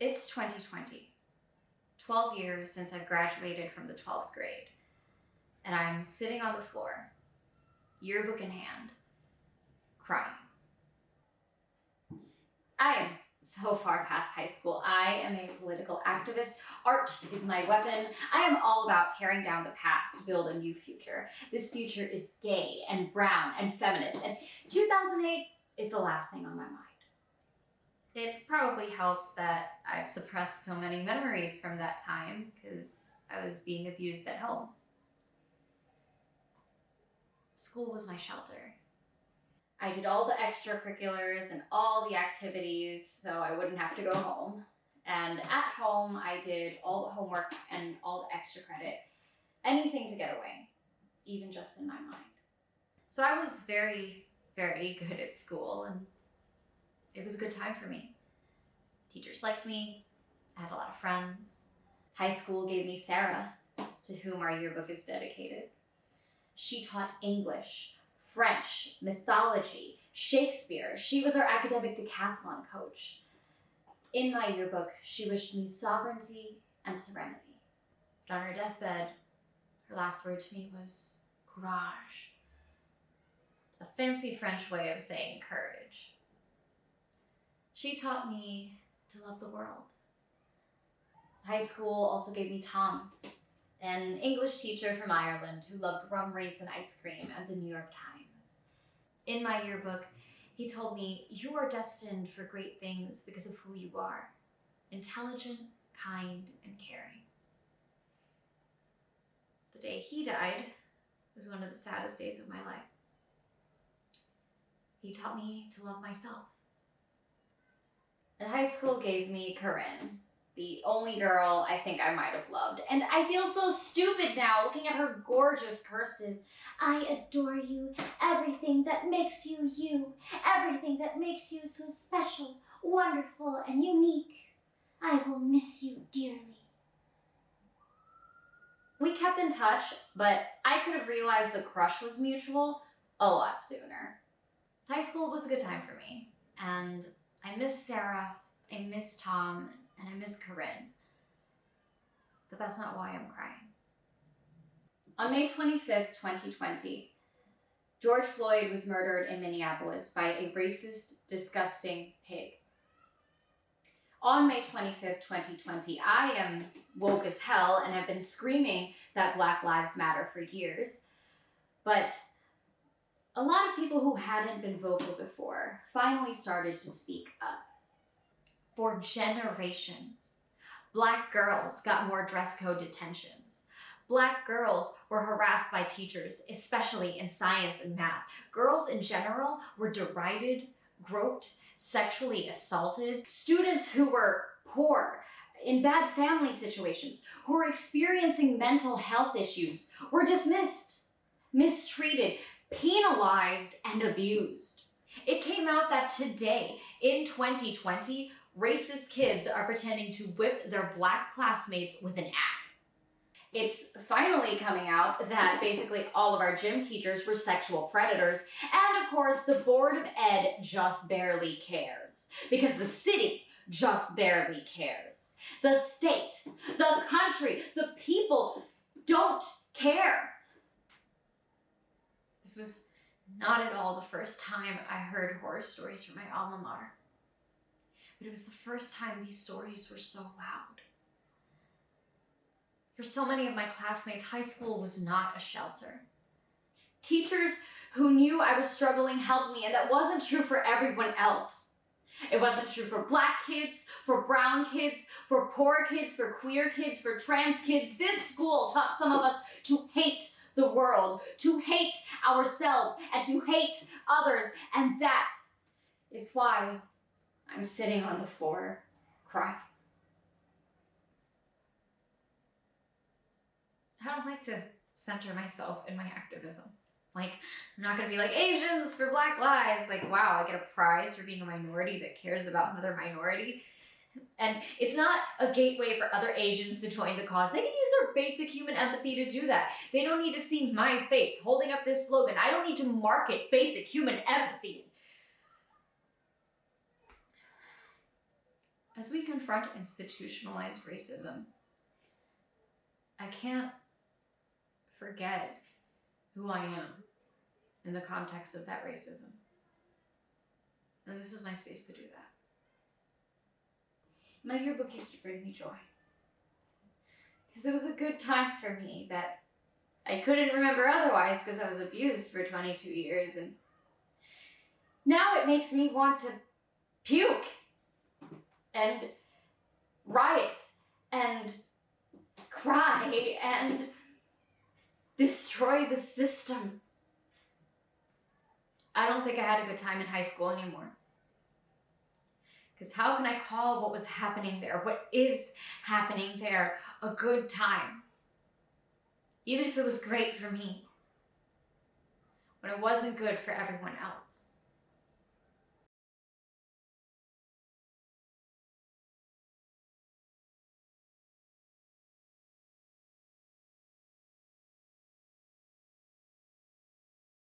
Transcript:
It's 2020, 12 years since I've graduated from the 12th grade, and I'm sitting on the floor, yearbook in hand, crying. I am so far past high school. I am a political activist. Art is my weapon. I am all about tearing down the past to build a new future. This future is gay and brown and feminist, and 2008 is the last thing on my mind. It probably helps that I've suppressed so many memories from that time because I was being abused at home. School was my shelter. I did all the extracurriculars and all the activities so I wouldn't have to go home. And at home, I did all the homework and all the extra credit, anything to get away, even just in my mind. So I was very, very good at school, and it was a good time for me. Teachers liked me. I had a lot of friends. High school gave me Sarah, to whom our yearbook is dedicated. She taught English, French, mythology, Shakespeare. She was our academic decathlon coach. In my yearbook, she wished me sovereignty and serenity. But on her deathbed, her last word to me was courage, a fancy French way of saying courage. She taught me to love the world. High school also gave me Tom, an English teacher from Ireland who loved rum raisin ice cream and the New York Times. In my yearbook, he told me, "You are destined for great things because of who you are. Intelligent, kind, and caring." The day he died was one of the saddest days of my life. He taught me to love myself. And high school gave me Corinne, the only girl I think I might have loved. And I feel so stupid now looking at her gorgeous cursive. "I adore you, everything that makes you you, everything that makes you so special, wonderful, and unique. I will miss you dearly." We kept in touch, but I could have realized the crush was mutual a lot sooner. High school was a good time for me, and I miss Sarah, I miss Tom, and I miss Corinne. But that's not why I'm crying. On May 25th, 2020, George Floyd was murdered in Minneapolis by a racist, disgusting pig. On May 25th, 2020, I am woke as hell and have been screaming that Black Lives Matter for years. But a lot of people who hadn't been vocal before finally started to speak up. For generations, Black girls got more dress code detentions. Black girls were harassed by teachers, especially in science and math. Girls in general were derided, groped, sexually assaulted. Students who were poor, in bad family situations, who were experiencing mental health issues, were dismissed, mistreated, penalized, and abused. It came out that today, in 2020, racist kids are pretending to whip their Black classmates with an app. It's finally coming out that basically all of our gym teachers were sexual predators, and of course the Board of Ed just barely cares, because the city just barely cares. The state, the country, the people don't care. This was not at all the first time I heard horror stories from my alma mater. But it was the first time these stories were so loud. For so many of my classmates, high school was not a shelter. Teachers who knew I was struggling helped me, and that wasn't true for everyone else. It wasn't true for Black kids, for brown kids, for poor kids, for queer kids, for trans kids. This school taught some of us to hate the world, to hate ourselves, and to hate others. And that is why I'm sitting on the floor crying. I don't like to center myself in my activism. Like, I'm not gonna be like, Asians for Black lives. Like, wow, I get a prize for being a minority that cares about another minority. And it's not a gateway for other Asians to join the cause. They can use their basic human empathy to do that. They don't need to see my face holding up this slogan. I don't need to market basic human empathy. As we confront institutionalized racism, I can't forget who I am in the context of that racism. And this is my space to do that. My yearbook used to bring me joy. Because it was a good time for me that I couldn't remember otherwise because I was abused for 22 years. And now it makes me want to puke and riot and cry and destroy the system. I don't think I had a good time in high school anymore. Because how can I call what was happening there, what is happening there, a good time? Even if it was great for me, when it wasn't good for everyone else.